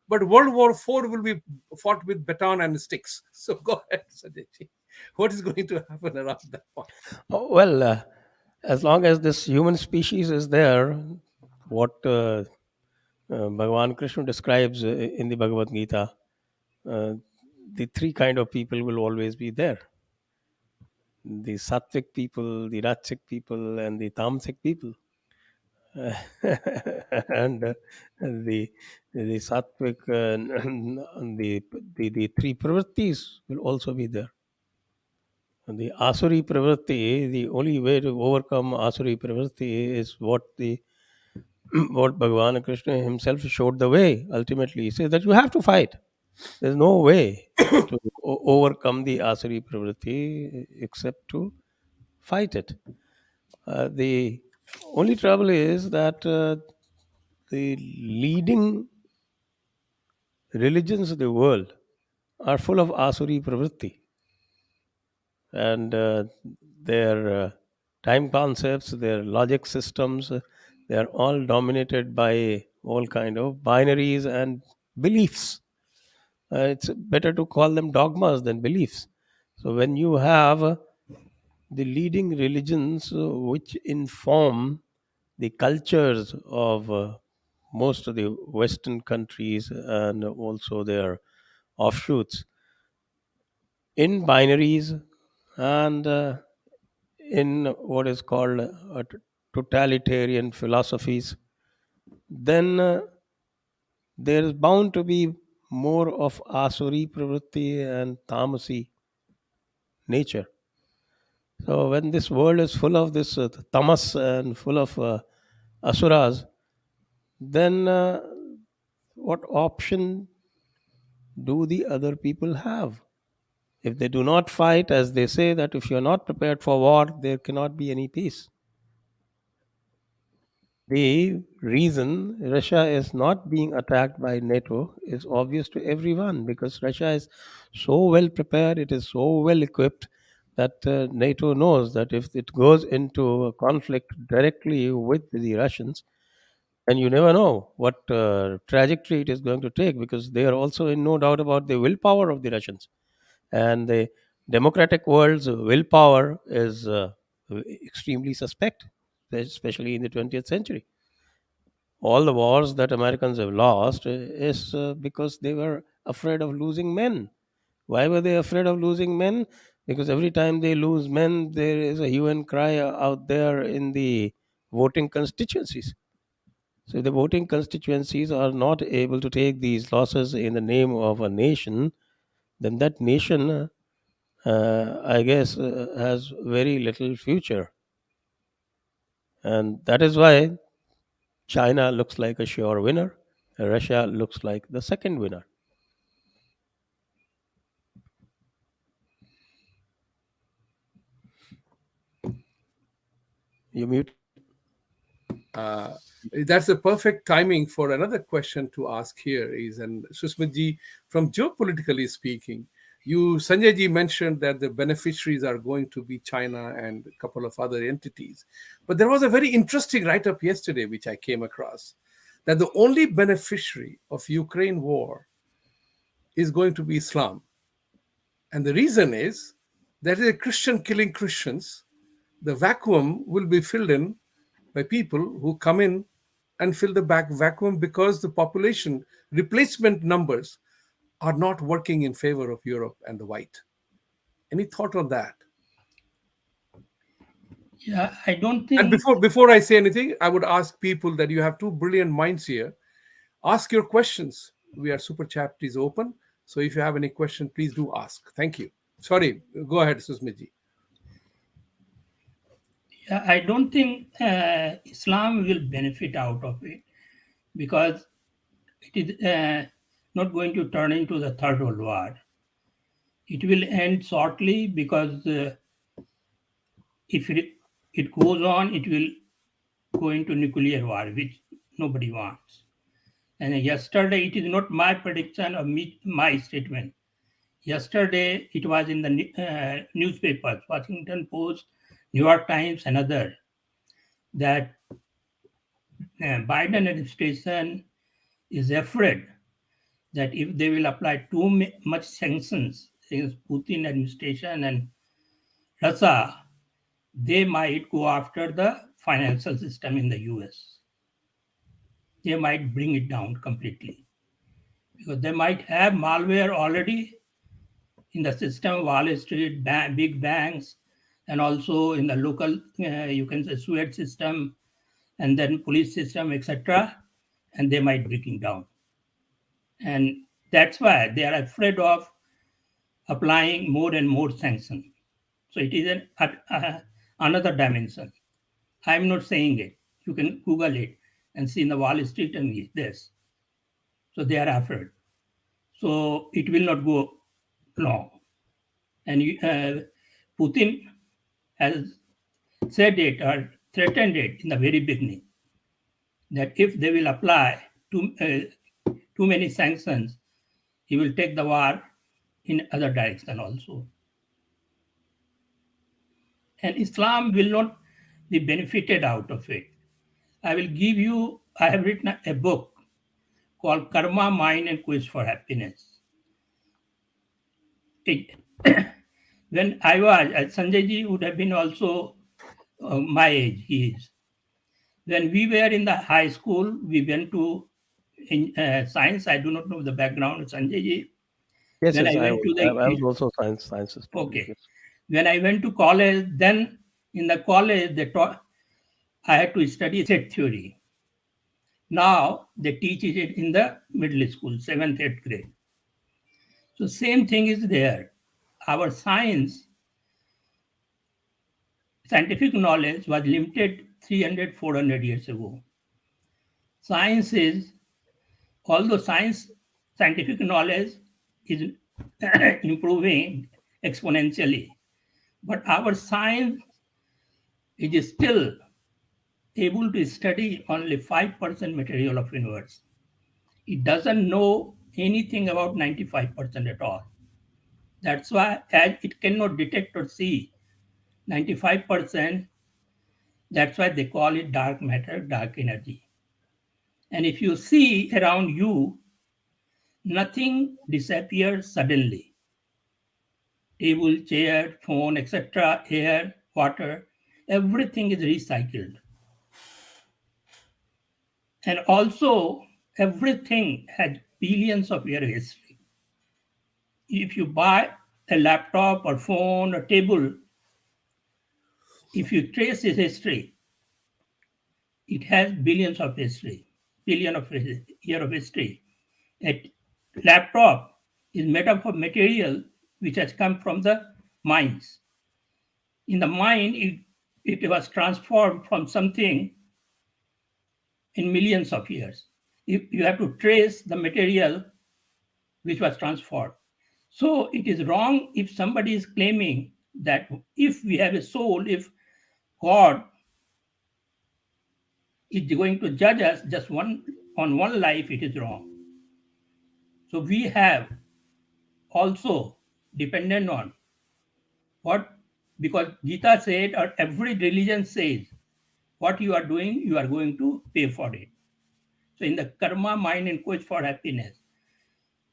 but World War IV will be fought with baton and sticks. So go ahead, Sanjay. What is going to happen around that point? Oh, well, as long as this human species is there, what Bhagavan Krishna describes in the Bhagavad Gita, uh, the three kind of people will always be there: the sattvic people, the rajasic people, and the tamasic people. Uh, and the the sattvic and the three pravrittis will also be there. And the asuri pravritti, the only way to overcome asuri pravritti is what the what Bhagavan Krishna himself showed the way. Ultimately, he says that you have to fight. There's no way to overcome the asuri pravritti except to fight it. The only trouble is that the leading religions of the world are full of asuri pravritti, and their time concepts, their logic systems, they are all dominated by all kind of binaries and beliefs. It's better to call them dogmas than beliefs. So when you have the leading religions which inform the cultures of most of the Western countries and also their offshoots in binaries and in what is called totalitarian philosophies, then there is bound to be more of asuri pravritti and tamasi nature. So when this world is full of this tamas and full of asuras, then what option do the other people have? If they do not fight, as they say, that if you're not prepared for war, there cannot be any peace. The reason Russia is not being attacked by NATO is obvious to everyone, because Russia is so well prepared, it is so well equipped that NATO knows that if it goes into a conflict directly with the Russians, then you never know what trajectory it is going to take, because they are also in no doubt about the willpower of the Russians. And the democratic world's willpower is extremely suspect, especially in the 20th century. All the wars that Americans have lost is because they were afraid of losing men. Why were they afraid of losing men? Because every time they lose men, there is a hue and cry out there in the voting constituencies. So, if the voting constituencies are not able to take these losses in the name of a nation, then that nation, I guess, has very little future. And that is why China looks like a sure winner. Russia looks like the second winner. You muted. Uh, that's the perfect timing for another question to ask here is, and Sushmitji, from geopolitically speaking, you, Sanjay ji, mentioned that the beneficiaries are going to be China and a couple of other entities. But there was a very interesting write up yesterday, which I came across, that the only beneficiary of Ukraine war is going to be Islam. And the reason is that is a Christian killing Christians. The vacuum will be filled in by people who come in and fill the back vacuum because the population replacement numbers are not working in favor of Europe and the white. Any thought on that? Yeah, I don't And think. before I say anything, I would ask people that you have two brilliant minds here. Ask your questions. We are super chat is open. So if you have any question, please do ask. Thank you. Sorry, go ahead, Susmiji. Yeah, I don't think Islam will benefit out of it, because it is not going to turn into the third world war. It will end shortly, because if it goes on, it will go into nuclear war, which nobody wants. And yesterday, it is not my prediction or my statement. Yesterday, it was in the newspapers, Washington Post, New York Times, and other, that Biden administration is afraid that if they will apply too much sanctions against Putin administration and Russia, they might go after the financial system in the US. They might bring it down completely, because they might have malware already in the system, Wall Street, big banks, and also in the local, you can say, Suez system, and then police system, etc. And they might breaking down. And that's why they are afraid of applying more and more sanctions. So it is another dimension. I'm not saying it. You can Google it and see in the Wall Street and this. So they are afraid. So it will not go long. And Putin has said it or threatened it in the very beginning, that if they will apply too many sanctions, he will take the war in other direction also. And Islam will not be benefited out of it. I will give you, I have written a book called Karma, Mind, and Quest for Happiness. It, when I was, Sanjay ji would have been also my age, he is. When we were in the high school, we went to in science. I do not know the background of Sanjay ji. Yes, When yes, I I went was, to I was the, also sciences student. okay, Yes. when I went to college, then in the college they taught I had to study set theory. Now they teach it in the middle school, 7th, 8th grade. So same thing is there. Our scientific knowledge was limited 300, 400 years ago. Science is, although scientific knowledge is improving exponentially. But our science is still able to study only 5% material of universe. It doesn't know anything about 95% at all. That's why as it cannot detect or see 95%, that's why they call it dark matter, dark energy. And if you see around you, nothing disappears suddenly. Table, chair, phone, etc., air, water, everything is recycled. And also, everything has billions of year history. If you buy a laptop or phone or table, if you trace its history, it has billions of history, billion of year of history. A laptop is made up of material which has come from the mines. In the mine, it was transformed from something in millions of years. You have to trace the material which was transformed. So it is wrong if somebody is claiming that if we have a soul, if God is going to judge us just one life, it is wrong. So we have also dependent on what, because Gita said, or every religion says, what you are doing, you are going to pay for it. So in the karma, mind, and quest for happiness,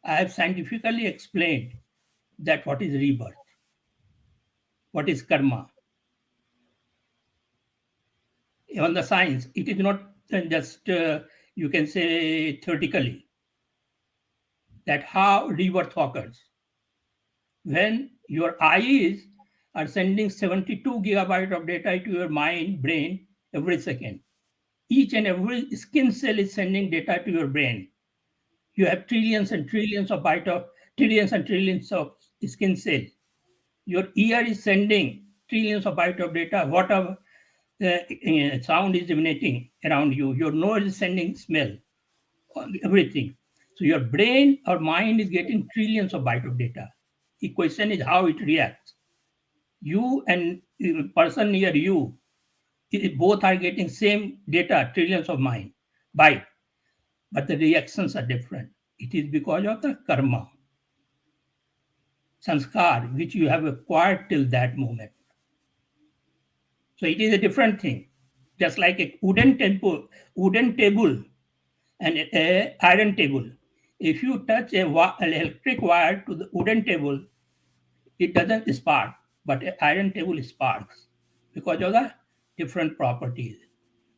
I have scientifically explained that what is rebirth, what is karma. On the science, it is not just you can say theoretically that how rebirth occurs. When your eyes are sending 72 gigabyte of data to your mind, brain every second, each and every skin cell is sending data to your brain. You have trillions and trillions of byte of trillions and trillions of skin cells. Your ear is sending trillions of byte of data, whatever sound is emanating around you. Your nose is sending smell, everything. So your brain or mind is getting trillions of byte of data. The question is how it reacts. You and the person near you, both are getting same data, trillions of mind byte, but the reactions are different. It is because of the karma, sanskar, which you have acquired till that moment. So it is a different thing. Just like a wooden table and a iron table. If you touch an electric wire to the wooden table, it doesn't spark, but an iron table sparks because of the different properties.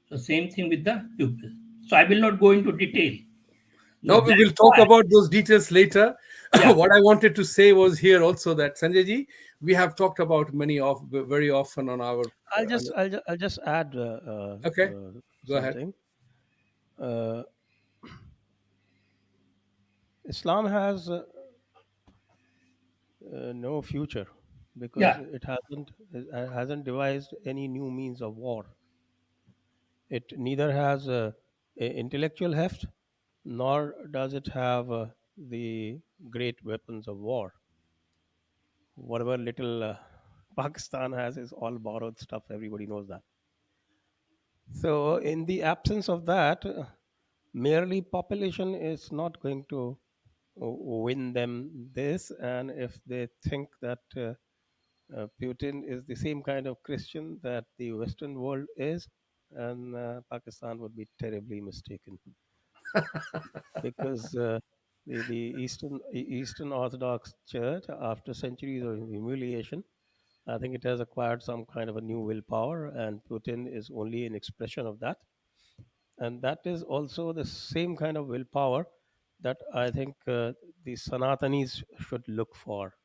So same thing with the pupil. So I will not go into detail. So Now we will that's talk why, about those details later. yeah, What I wanted to say was here also that Sanjay ji, we have talked about many of very often on our. I'll just add Okay, go ahead. something. Uh, Islam has no future because yeah, it hasn't devised any new means of war. It neither has intellectual heft, nor does it have the great weapons of war. Whatever little Pakistan has is all borrowed stuff. Everybody knows that. So, in the absence of that, merely population is not going to win them this. And if they think that Putin is the same kind of Christian that the Western world is, and Pakistan would be terribly mistaken because the Eastern Orthodox Church, after centuries of humiliation, I think it has acquired some kind of a new willpower, and Putin is only an expression of that. And that is also the same kind of willpower that I think the Sanatanis should look for.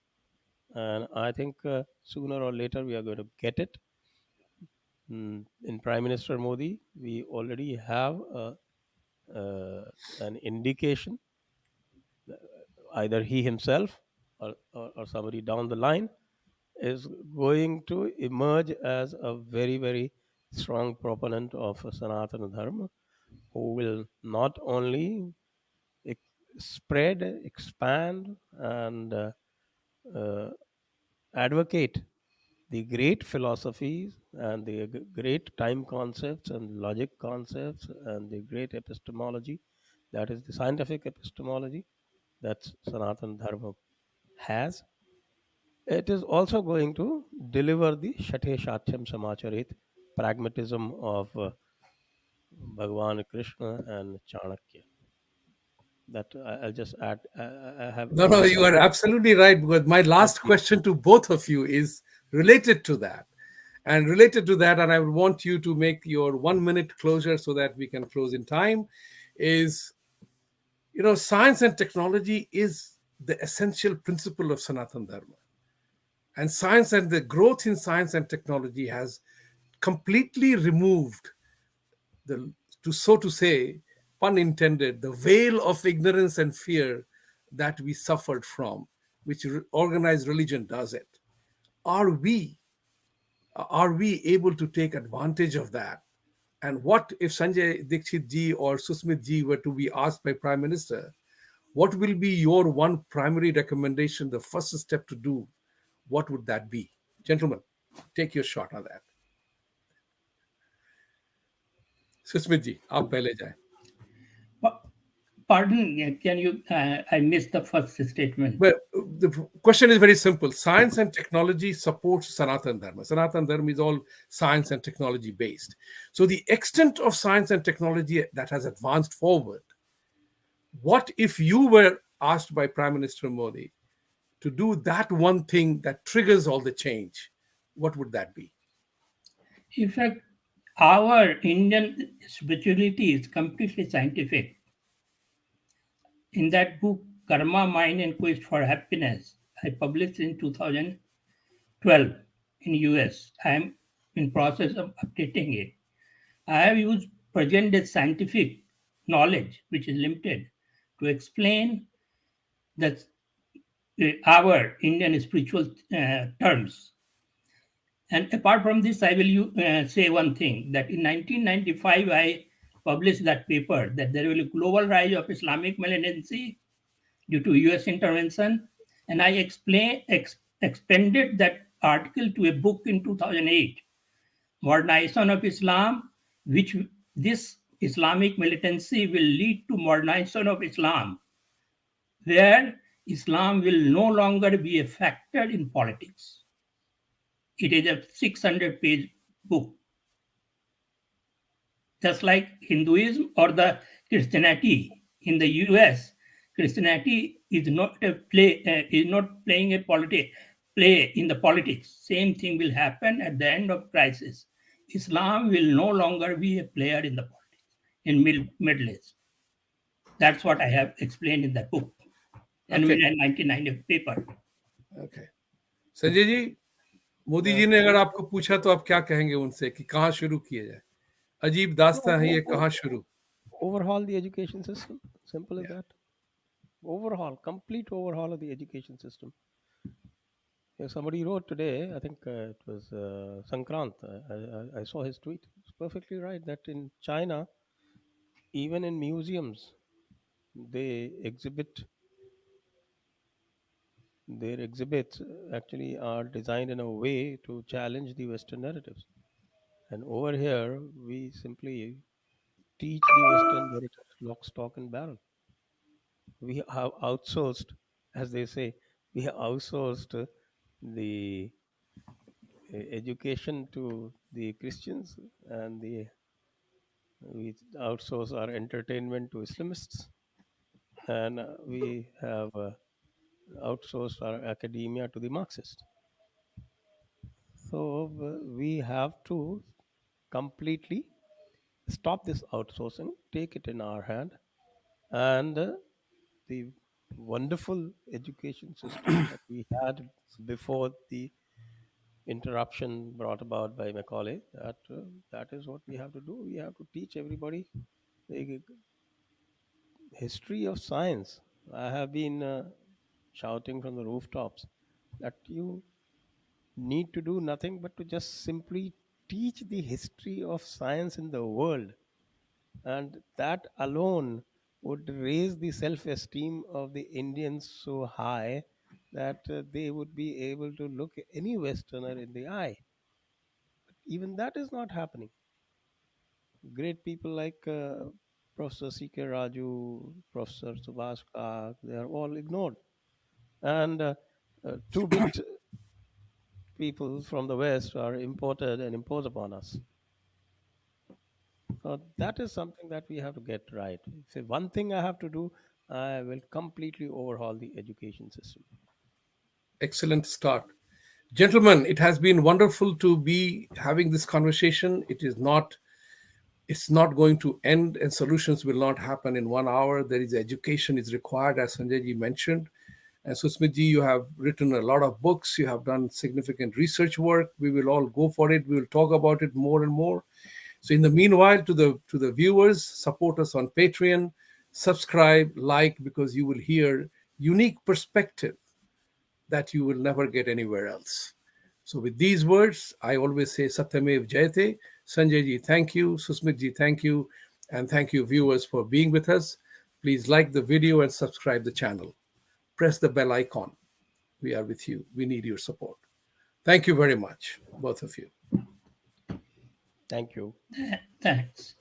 And I think sooner or later we are going to get it. In Prime Minister Modi, we already have an indication, either he himself or somebody down the line is going to emerge as a very, very strong proponent of Sanatana Dharma, who will not only spread, expand, and uh, advocate the great philosophies and the great time concepts and logic concepts and the great epistemology, that is the scientific epistemology that Sanatan Dharma has. It is also going to deliver the Shathe Shatyam Samacharit pragmatism of Bhagavan Krishna and Chanakya. That I'll just add. I have No, no, only you are couple absolutely right. Because my of last question to both of you is related to that. And related to that, and I would want you to make your 1 minute closure so that we can close in time, is science and technology is the essential principle of Sanatan Dharma. And science and the growth in science and technology has completely removed the, to so to say, pun intended, the veil of ignorance and fear that we suffered from, which organized religion does it. Are we are we able to take advantage of that? And what if Sanjay Dixit ji or Sushmit ji were to be asked by Prime Minister, what will be your one primary recommendation, the first step to do? What would that be? Gentlemen, take your shot on that. Sushmit ji, आप पहले जाएं. Pa- Pardon, can you? I missed the first statement. Well, the question is very simple. Science and technology supports Sanatan Dharma. Sanatan Dharma is all science and technology based. So the extent of science and technology that has advanced forward, what if you were asked by Prime Minister Modi to do that one thing that triggers all the change? What would that be? In fact, our Indian spirituality is completely scientific. In that book, Karma, Mind, and Quest for Happiness, I published in 2012 in US. I am in process of updating it. I have used present day scientific knowledge, which is limited, to explain that our Indian spiritual terms. And apart from this, I will say one thing that in 1995, I published that paper that there will be a global rise of Islamic militancy due to US intervention. And I expanded that article to a book in 2008, Modernization of Islam, which this Islamic militancy will lead to modernization of Islam, where Islam will no longer be a factor in politics. It is a 600-page book. Just like Hinduism or the Christianity in the US, Christianity is not is not playing a play in the politics. Same thing will happen at the end of crisis. Islam will no longer be a player in the politics in Middle East. That's what I have explained in that book and Okay. in a 1990 paper. Okay. Sanjay ji, Modi ji ने अगर आपको पूछा तो आप क्या कहेंगे उनसे कि कहाँ शुरू किया जाए? अजीब दास्तां है ये, कहाँ शुरू? overhaul the education system. Simple as Yeah. that. Overhaul, complete overhaul of the education system. Yeah, somebody wrote today, I think it was Sankrant. I saw his tweet. It's perfectly right that in China, even in museums, they exhibit their exhibits actually are designed in a way to challenge the Western narratives. And over here, we simply teach the Western narratives lock, stock, and barrel. We have outsourced, as they say, we have outsourced the education to the Christians, and we outsource our entertainment to Islamists, and we have outsourced our academia to the Marxists. So we have to completely stop this outsourcing, take it in our hand, and the wonderful education system that we had before the interruption brought about by Macaulay, that is what we have to do. We have to teach everybody the history of science. I have been shouting from the rooftops that you need to do nothing but to just simply teach the history of science in the world, and that alone would raise the self esteem of the Indians so high that they would be able to look any Westerner in the eye. Even that is not happening. Great people like Professor C.K. Raju, Professor Subhash Kak, they are all ignored. And 2-bit people from the West are imported and imposed upon us. So that is something that we have to get right. If one thing I have to do, I will completely overhaul the education system. Excellent start. Gentlemen, it has been wonderful to be having this conversation. It's not going to end, and solutions will not happen in 1 hour. There is education is required, as Sanjay ji mentioned. And Sushmit ji, you have written a lot of books. You have done significant research work. We will all go for it. We will talk about it more and more. So in the meanwhile, to the viewers, support us on Patreon, subscribe, like, because you will hear unique perspective that you will never get anywhere else. So with these words, I always say Satyamev Jayate. Sanjay ji, thank you. Susmit ji, thank you. And thank you, viewers, for being with us. Please like the video and subscribe the channel. Press the bell icon. We are with you. We need your support. Thank you very much, both of you. Thank you. Thanks.